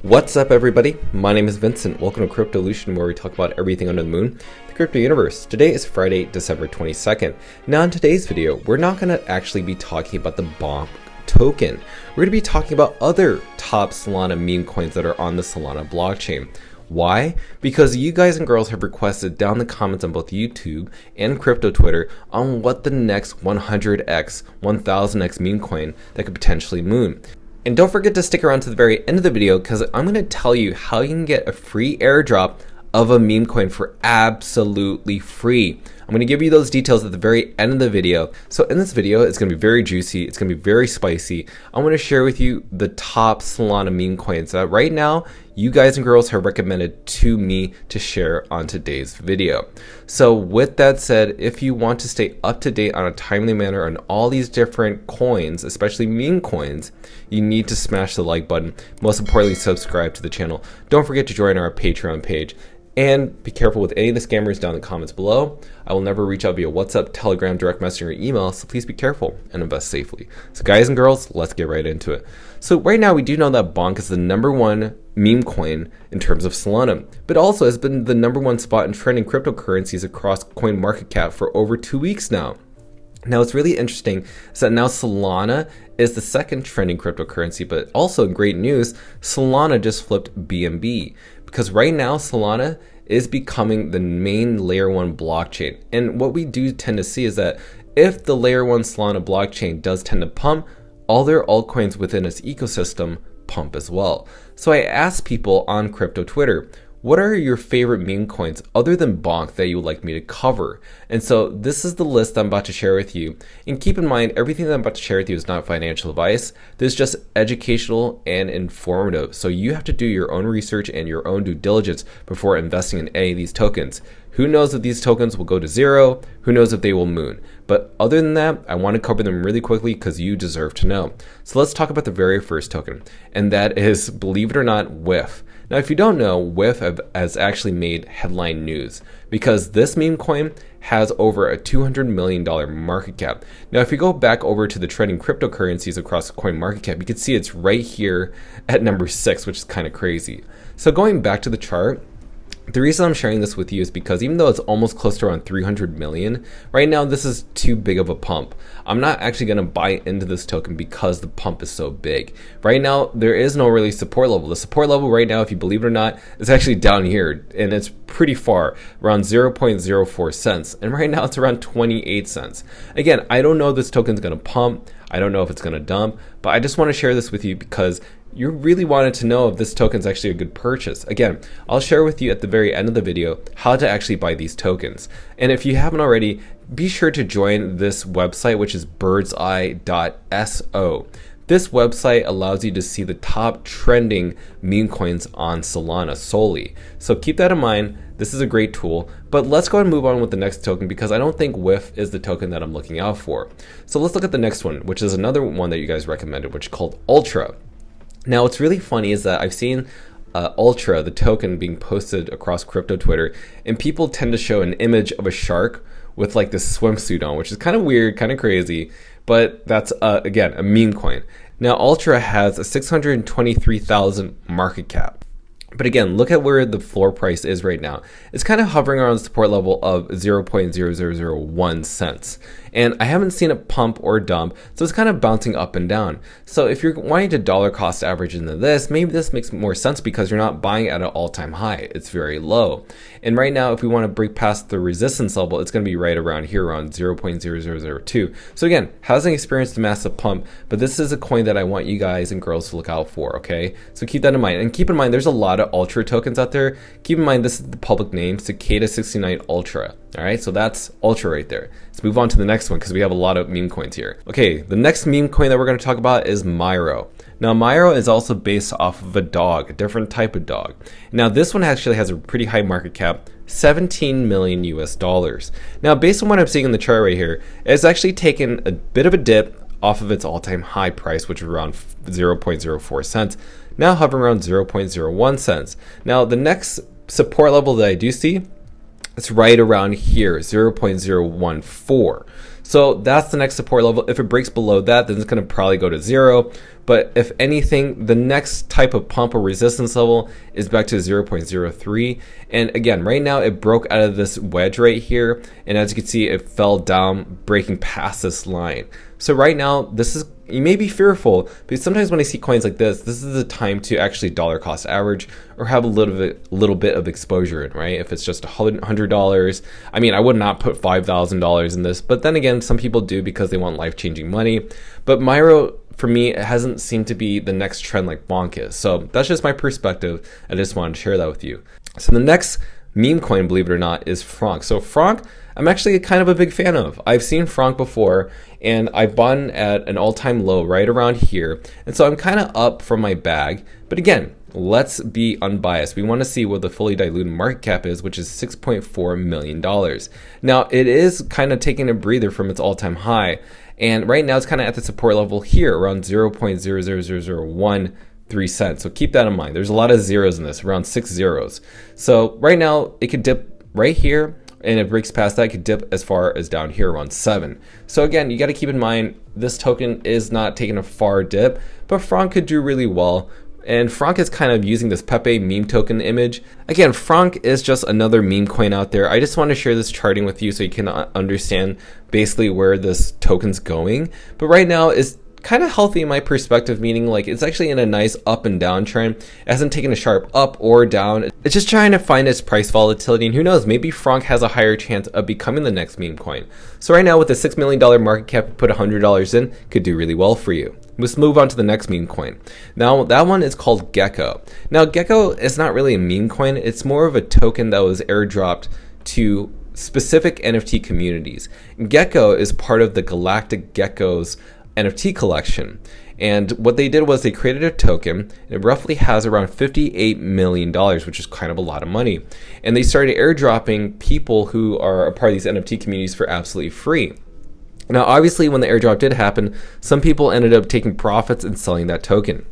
What's up, everybody? My name is Vincent. Welcome to Cryptolution, where we talk about everything under the moon, the crypto universe. Today is Friday, December 22nd. Now, in today's video, we're not going to actually be talking about the bonk token. We're going to be talking about other top Solana meme coins that are on the Solana blockchain. Why? Because you guys and girls have requested down in the comments on both YouTube and crypto Twitter on what the next 100x, 1000x meme coin that could potentially moon. And don't forget to stick around to the very end of the video, because I'm going to tell you how you can get a free airdrop of a meme coin for absolutely free. I'm going to give you those details at the very end of the video. So in this video, it's going to be very juicy. It's going to be very spicy. I'm going to share with you the top Solana meme coins that right now you guys and girls have recommended to me to share on today's video. So with that said, if you want to stay up to date on a timely manner on all these different coins, especially meme coins, you need to smash the like button. Most importantly, subscribe to the channel. Don't forget to join our Patreon page. And be careful with any of the scammers down in the comments below. I will never reach out via WhatsApp, Telegram, direct messaging, or email, so please be careful and invest safely. So guys and girls, let's get right into it. So right now we do know that bonk is the #1 meme coin in terms of Solana, but also has been the #1 spot in trending cryptocurrencies across CoinMarketCap for over 2 weeks now. Now, what's really interesting is that now Solana is the second trending cryptocurrency, but also great news, Solana just flipped BNB, because right now Solana is becoming the main layer 1 blockchain. And what we do tend to see is that if the layer 1 Solana blockchain does tend to pump, all their altcoins within its ecosystem pump as well. So I asked people on crypto Twitter, what are your favorite meme coins other than bonk that you would like me to cover? And so this is the list I'm about to share with you. And keep in mind, everything that I'm about to share with you is not financial advice. This is just educational and informative. So you have to do your own research and your own due diligence before investing in any of these tokens. Who knows if these tokens will go to zero? Who knows if they will moon? But other than that, I want to cover them really quickly because you deserve to know. So let's talk about the very first token, and that is, believe it or not, Whiff. Now, if you don't know, Whiff has actually made headline news because this meme coin has over a $200 million market cap. Now, if you go back over to the trending cryptocurrencies across CoinMarketCap, you can see it's right here at number 6, which is kind of crazy. So going back to the chart, the reason I'm sharing this with you is because even though it's almost close to around 300 million, right now this is too big of a pump. I'm not actually going to buy into this token because the pump is so big. Right now, there is no really support level. The support level right now, if you believe it or not, is actually down here, and it's pretty far, around 0.04 cents. And right now it's around 28 cents. Again, I don't know if this token's going to pump. I don't know if it's going to dump, but I just want to share this with you because you really wanted to know if this token is actually a good purchase. Again, I'll share with you at the very end of the video how to actually buy these tokens. And if you haven't already, be sure to join this website, which is birdseye.so. This website allows you to see the top trending meme coins on Solana solely. So keep that in mind. This is a great tool, but let's go and move on with the next token because I don't think Whiff is the token that I'm looking out for. So let's look at the next one, which is another one that you guys recommended, which is called Ultra. Now, what's really funny is that I've seen Ultra, the token, being posted across crypto Twitter, and people tend to show an image of a shark with like this swimsuit on, which is kind of weird, kind of crazy, but that's, again, a meme coin. Now, Ultra has a 623,000 market cap. But again, look at where the floor price is right now. It's kind of hovering around the support level of 0.0001 cents. And I haven't seen it pump or dump, so it's kind of bouncing up and down. So if you're wanting to dollar cost average into this, maybe this makes more sense because you're not buying at an all-time high. It's very low. And right now, if we want to break past the resistance level, it's going to be right around here, around 0.0002. So again, hasn't experienced a massive pump, but this is a coin that I want you guys and girls to look out for, okay? So keep that in mind. And keep in mind, there's a lot of Ultra tokens out there. Keep in mind, this is the public name, Cicada69 Ultra. All right, so that's Ultra right there. Let's move on to the next one because we have a lot of meme coins here. Okay, the next meme coin that we're going to talk about is Myro. Now, Myro is also based off of a dog, a different type of dog. Now, this one actually has a pretty high market cap, 17 million US dollars. Now, based on what I'm seeing in the chart right here, it's actually taken a bit of a dip off of its all-time high price, which was around 0.04 cents, now hovering around 0.01 cents. Now, the next support level that I do see, it's right around here, 0.014. So that's the next support level. If it breaks below that, then it's going to probably go to zero. but if anything, the next type of pump or resistance level is back to 0.03. And again, right now it broke out of this wedge right here, and as you can see, it fell down, breaking past this line. So right now, this is, you may be fearful, but sometimes when I see coins like this is the time to actually dollar cost average or have a little bit of exposure in, right? If it's just $100, I mean, I would not put $5,000 in this, but then again, some people do because they want life-changing money. But Myro, for me, it hasn't seemed to be the next trend like bonk is. So that's just my perspective. I just wanted to share that with you. So the next meme coin, believe it or not, is Franc. So Franc, I'm actually kind of a big fan of. I've seen Franc before, and I bought at an all-time low right around here. And so I'm kind of up from my bag. But again, let's be unbiased. We want to see what the fully diluted market cap is, which is $6.4 million. Now, it is kind of taking a breather from its all-time high. And right now, it's kind of at the support level here, around 0.00013 cents. So keep that in mind. There's a lot of zeros in this, around 6 zeros. So right now, it could dip right here, and it breaks past that, it could dip as far as down here around 7. So again, you got to keep in mind, this token is not taking a far dip, but Franc could do really well. And Franc is kind of using this Pepe meme token image. Again, Franc is just another meme coin out there. I just want to share this charting with you so you can understand basically where this token's going. But right now it's kind of healthy in my perspective, meaning like it's actually in a nice up and down trend. It hasn't taken a sharp up or down. It's just trying to find its price volatility, and who knows, maybe Franc has a higher chance of becoming the next meme coin. So right now with a $6 million market cap, put $100 in, could do really well for you. Let's move on to the next meme coin. Now that one is called Gecko. Now Gecko is not really a meme coin, it's more of a token that was airdropped to specific NFT communities. Gecko is part of the Galactic Geckos NFT collection. And what they did was they created a token, and it roughly has around $58 million, which is kind of a lot of money. And they started airdropping people who are a part of these NFT communities for absolutely free. Now, obviously, when the airdrop did happen, some people ended up taking profits and selling that token.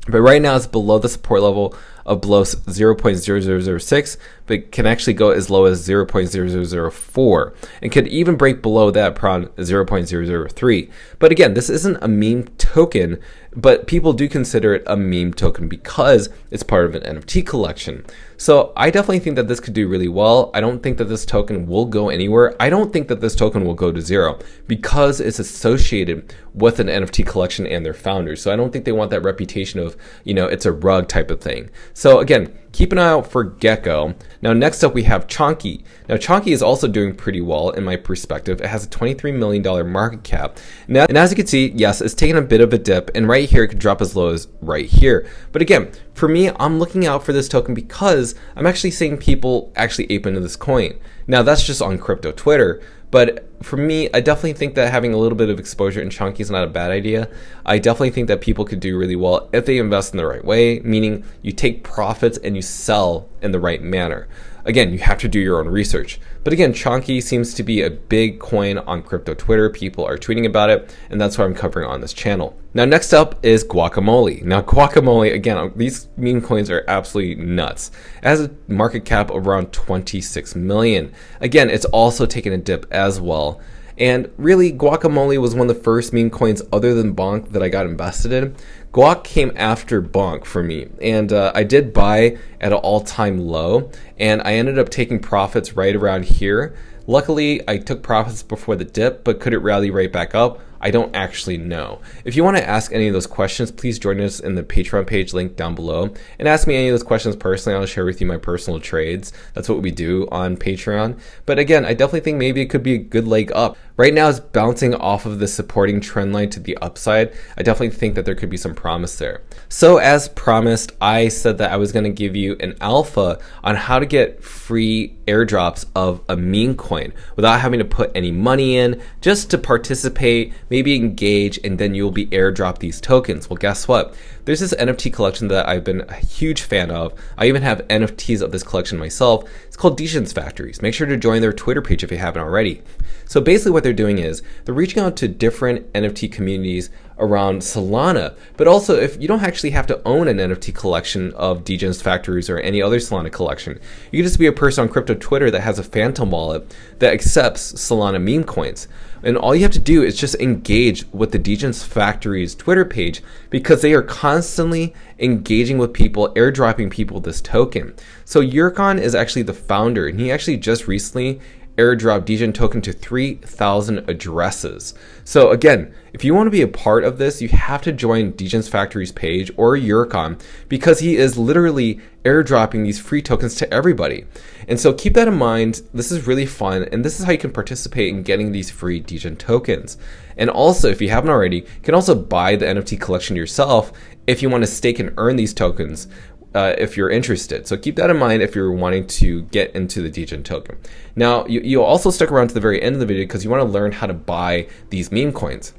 But right now, it's below the support level of below 0.0006, but can actually go as low as 0.0004 and could even break below that around 0.003. But again, this isn't a meme token, but people do consider it a meme token because it's part of an NFT collection. So I definitely think that this could do really well. I don't think that this token will go anywhere. I don't think that this token will go to zero because it's associated with an NFT collection and their founders. So I don't think they want that reputation of, you know, it's a rug type of thing. So again, keep an eye out for Gecko. Now next up we have Chuny. Now Chuny is also doing pretty well in my perspective. It has a $23 million market cap. Now, and as you can see, yes, it's taking a bit of a dip, and right here it could drop as low as right here. But again, for me, I'm looking out for this token because I'm actually seeing people actually ape into this coin. Now that's just on crypto Twitter. But for me, I definitely think that having a little bit of exposure in Chuny is not a bad idea. I definitely think that people could do really well if they invest in the right way, meaning you take profits and you sell in the right manner. Again, you have to do your own research. But again, Chuny seems to be a big coin on crypto Twitter. People are tweeting about it, and that's what I'm covering on this channel. Now, next up is Guacamole. Now, Guacamole, again, these meme coins are absolutely nuts. It has a market cap of around 26 million. Again, it's also taken a dip as well. And really, Guacamole was one of the first meme coins other than bonk that I got invested in. Guac came after bonk for me, and I did buy at an all-time low, and I ended up taking profits right around here. Luckily, I took profits before the dip, but could it rally right back up? I don't actually know. If you want to ask any of those questions, please join us in the Patreon page linked down below and ask me any of those questions personally. I'll share with you my personal trades. That's what we do on Patreon. But again, I definitely think maybe it could be a good leg up. Right now it's bouncing off of the supporting trend line to the upside. I definitely think that there could be some promise there. So as promised, I said that I was going to give you an alpha on how to get free airdrops of a meme coin without having to put any money in, just to participate, maybe engage, and then you'll be airdropped these tokens. Well, guess what? there's this NFT collection that I've been a huge fan of. I even have NFTs of this collection myself. It's called Degens Factories. Make sure to join their Twitter page if you haven't already. So basically what they're doing is they're reaching out to different NFT communities around Solana, but also if you don't actually have to own an NFT collection of Degens Factories or any other Solana collection, you can just be a person on crypto Twitter that has a Phantom wallet that accepts Solana meme coins. And all you have to do is just engage with the Degens Factories Twitter page, because they are constantly engaging with people, airdropping people this token. So Yurkon is actually the founder, and he actually just recently airdrop Degen token to 3,000 addresses. So again, if you want to be a part of this, you have to join Degens Factory's page or Yurkon, because he is literally airdropping these free tokens to everybody. And so keep that in mind. This is really fun, and this is how you can participate in getting these free Degen tokens. And also, if you haven't already, you can also buy the NFT collection yourself if you want to stake and earn these tokens. If you're interested. So keep that in mind if you're wanting to get into the Degen token. Now, you'll also stick around to the very end of the video because you want to learn how to buy these meme coins.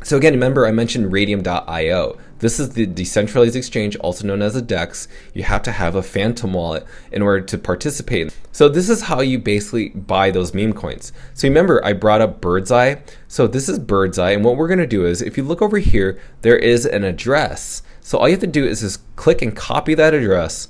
So again, remember I mentioned Radium.io. This is the decentralized exchange, also known as a DEX. You have to have a Phantom wallet in order to participate. So this is how you basically buy those meme coins. So remember, I brought up Birdseye. So this is Birdseye, and what we're going to do is, if you look over here, there is an address. So all you have to do is just click and copy that address,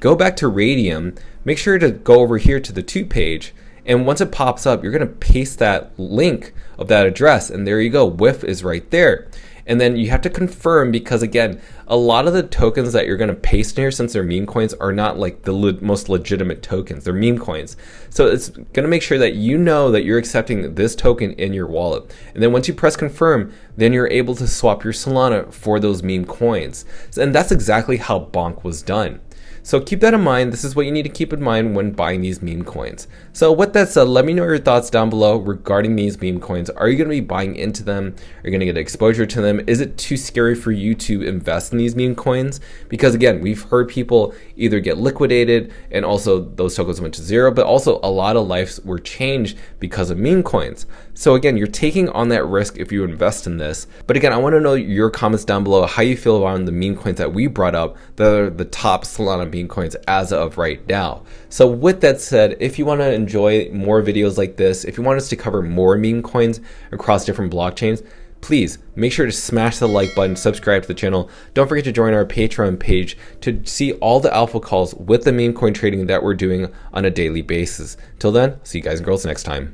go back to Radium, make sure to go over here to the to page, and once it pops up, you're going to paste that link of that address, and there you go, Whiff is right there. And then you have to confirm, because again, a lot of the tokens that you're going to paste in here, since they're meme coins, are not like the most legitimate tokens. They're meme coins. So it's going to make sure that you know that you're accepting this token in your wallet. And then once you press confirm, then you're able to swap your Solana for those meme coins. And that's exactly how bonk was done. So keep that in mind. This is what you need to keep in mind when buying these meme coins. So with that said, let me know your thoughts down below regarding these meme coins. Are you going to be buying into them? Are you going to get exposure to them? Is it too scary for you to invest in these meme coins? Because again, we've heard people either get liquidated and also those tokens went to zero, but also a lot of lives were changed because of meme coins. So again, you're taking on that risk if you invest in this. But again, I want to know your comments down below, how you feel about the meme coins that we brought up, that are the top Solana meme coins as of right now. So with that said, if you want to enjoy more videos like this, if you want us to cover more meme coins across different blockchains, please make sure to smash the like button, subscribe to the channel. Don't forget to join our Patreon page to see all the alpha calls with the meme coin trading that we're doing on a daily basis. Till then, see you guys and girls next time.